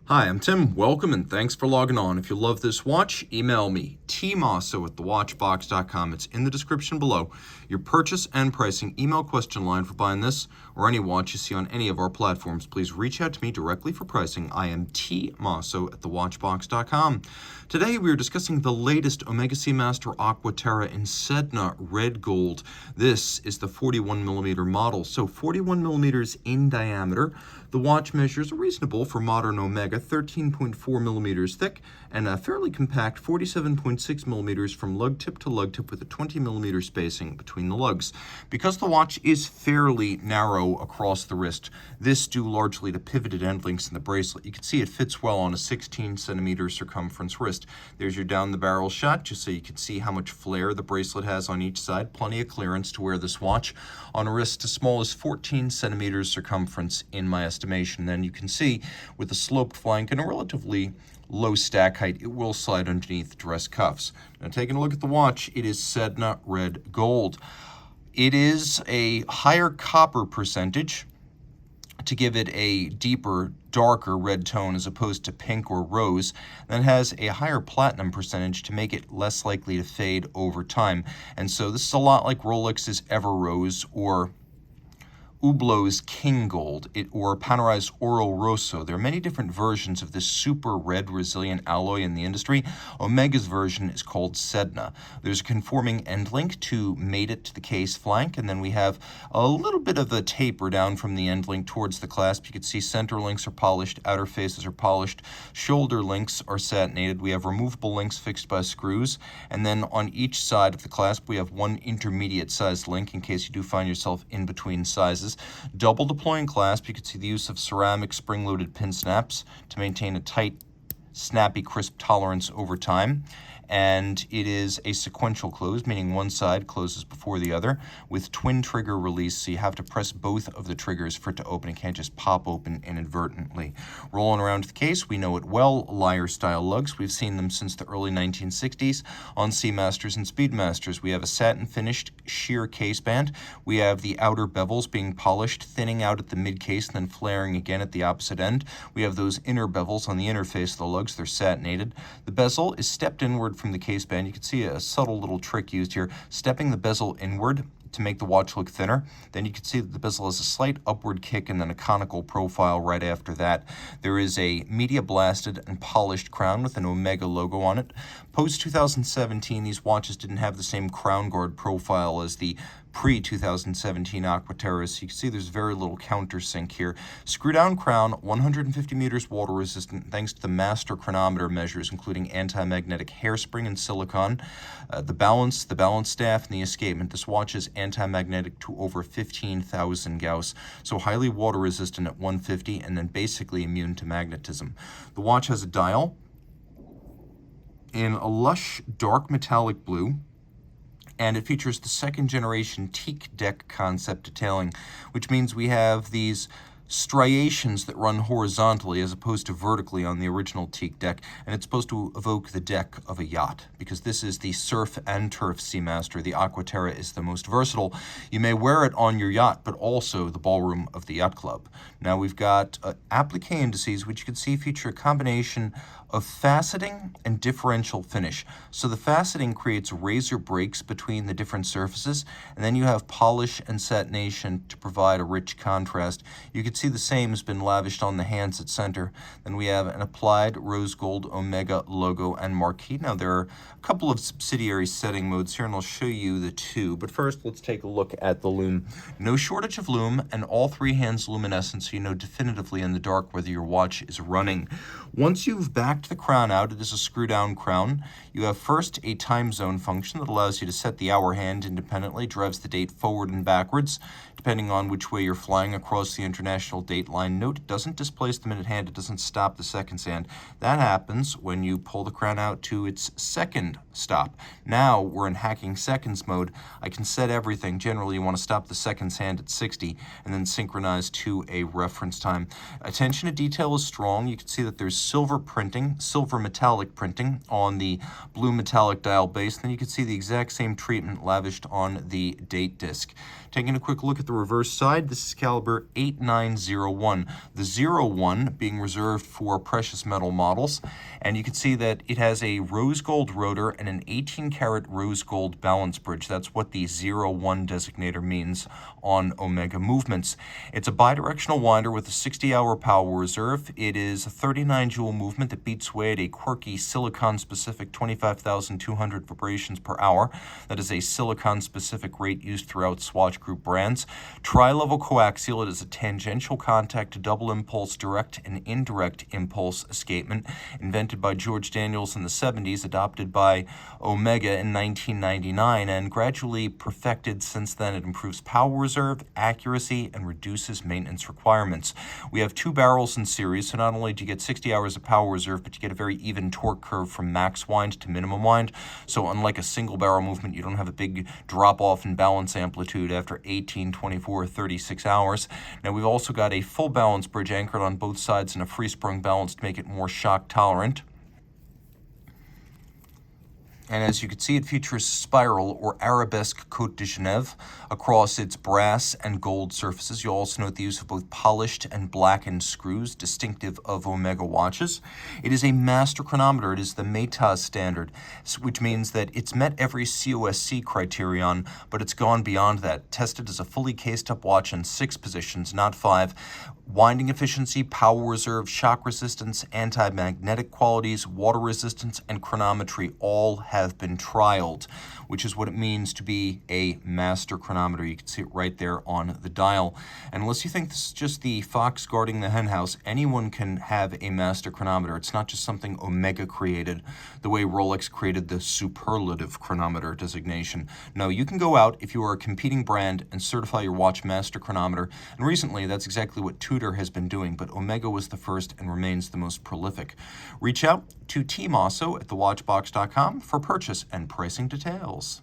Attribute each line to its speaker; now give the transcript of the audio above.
Speaker 1: Hi, I'm Tim. Welcome and thanks for logging on. If you love this watch, email me, Team Mosso at thewatchbox.com. It's in the description below. Your purchase and pricing email question line for buying this or any watch you see on any of our platforms. Please reach out to me directly for pricing. I am T Mosso at thewatchbox.com. Today we are discussing the latest Omega Seamaster Aqua Terra in SEDNA red gold. This is the 41mm model, so 41 millimeters in diameter. The watch measures reasonable for modern Omega, 13.4 millimeters thick, and a fairly compact 47.6 millimeters from lug tip to lug tip with a 20 millimeter spacing between the lugs. Because the watch is fairly narrow across the wrist, this due largely to pivoted end links in the bracelet, you can see it fits well on a 16 centimeter circumference wrist. There's your down the barrel shot, just so you can see how much flare the bracelet has on each side. Plenty of clearance to wear this watch on a wrist as small as 14 centimeters circumference in my estimation. Then you can see with a sloped flank and a relatively low stack height, it will slide underneath dress cuffs. Now taking a look at the watch, it is SEDNA red gold. It is a higher copper percentage to give it a deeper, darker red tone as opposed to pink or rose, then has a higher platinum percentage to make it less likely to fade over time. And so this is a lot like Rolex's Ever Rose or Hublot's King Gold, or Panerai's Oro Rosso. There are many different versions of this super red resilient alloy in the industry. Omega's version is called SEDNA. There's a conforming end link to mate it to the case flank, and then we have a little bit of a taper down from the end link towards the clasp. You can see center links are polished, outer faces are polished, shoulder links are satinated. We have removable links fixed by screws, and then on each side of the clasp we have one intermediate sized link in case you do find yourself in between sizes. Double deploying clasp, you can see the use of ceramic spring-loaded pin snaps to maintain a tight, snappy, crisp tolerance over time. And it is a sequential close, meaning one side closes before the other, with twin trigger release, so you have to press both of the triggers for it to open. It can't just pop open inadvertently. Rolling around the case, we know it well, lyre-style lugs. We've seen them since the early 1960s on Seamasters and Speedmasters. We have a satin-finished sheer case band. We have the outer bevels being polished, thinning out at the mid-case, and then flaring again at the opposite end. We have those inner bevels on the inner face of the lugs. They're satinated. The bezel is stepped inward from the case band. You can see a subtle little trick used here, stepping the bezel inward to make the watch look thinner. Then you can see that the bezel has a slight upward kick and then a conical profile right after that. There is a media blasted and polished crown with an Omega logo on it. Post 2017, these watches didn't have the same crown guard profile as the pre-2017 Aqua Terra, so you can see there's very little countersink here. Screw down crown, 150 meters water resistant thanks to the master chronometer measures, including anti-magnetic hairspring and silicon. The balance staff, and the escapement. This watch is anti-magnetic to over 15,000 Gauss, so highly water resistant at 150 and then basically immune to magnetism. The watch has a dial in a lush dark metallic blue, and it features the second generation teak deck concept detailing, which means we have these striations that run horizontally as opposed to vertically on the original teak deck, and it's supposed to evoke the deck of a yacht, because this is the surf and turf Seamaster. The Aqua Terra is the most versatile. You may wear it on your yacht, but also the ballroom of the yacht club. Now we've got applique indices, which you can see feature a combination of faceting and differential finish. So the faceting creates razor breaks between the different surfaces, and then you have polish and satination to provide a rich contrast. You can see the same has been lavished on the hands at center. Then we have an applied rose gold Omega logo and marquee. Now there are a couple of subsidiary setting modes here, and I'll show you the two. But first, let's take a look at the lume. No shortage of lume, and all three hands luminescent, so you know definitively in the dark whether your watch is running. Once you've backed the crown out, it is a screw-down crown. You have first a time zone function that allows you to set the hour hand independently, drives the date forward and backwards, depending on which way you're flying across the international date line. Note, it doesn't displace the minute hand, it doesn't stop the seconds hand. That happens when you pull the crown out to its second stop. Now we're in hacking seconds mode. I can set everything. Generally, you want to stop the seconds hand at 60 and then synchronize to a reference time. Attention to detail is strong. You can see that there's silver printing printing, silver metallic printing on the blue metallic dial base. Then you can see the exact same treatment lavished on the date disc. Taking a quick look at the reverse side, this is caliber 8901. The 01 being reserved for precious metal models. And you can see that it has a rose gold rotor and an 18-karat rose gold balance bridge. That's what the 01 designator means on Omega movements. It's a bidirectional winder with a 60-hour power reserve. It is a 39 joule movement that beats away at a quirky silicon-specific 25,200 vibrations per hour. That is a silicon-specific rate used throughout Swatch Group brands. Tri-level coaxial. It is a tangential contact double impulse direct and indirect impulse escapement, invented by George Daniels in the 70s, adopted by Omega in 1999, and gradually perfected since then. It improves power reserve, accuracy, and reduces maintenance requirements. We have 2 barrels in series, so not only do you get 60 hours of power reserve, but you get a very even torque curve from max wind to minimum wind. So unlike a single barrel movement, you don't have a big drop off in balance amplitude after 18, 24, 36 hours. Now we've also got a full balance bridge anchored on both sides and a free sprung balance to make it more shock tolerant. And as you can see, it features spiral or arabesque Côte de Genève across its brass and gold surfaces. You'll also note the use of both polished and blackened screws, distinctive of Omega watches. It is a master chronometer. It is the METAS standard, which means that it's met every COSC criterion, but it's gone beyond that. Tested as a fully cased-up watch in 6 positions, not 5. Winding efficiency, power reserve, shock resistance, anti-magnetic qualities, water resistance, and chronometry all have been trialed, which is what it means to be a master chronometer. You can see it right there on the dial. And unless you think this is just the fox guarding the henhouse, anyone can have a master chronometer. It's not just something Omega created, the way Rolex created the superlative chronometer designation. No, you can go out if you are a competing brand and certify your watch master chronometer. And recently, that's exactly what Tudor has been doing, but Omega was the first and remains the most prolific. Reach out to Team Mosso at thewatchbox.com for purchase and pricing details.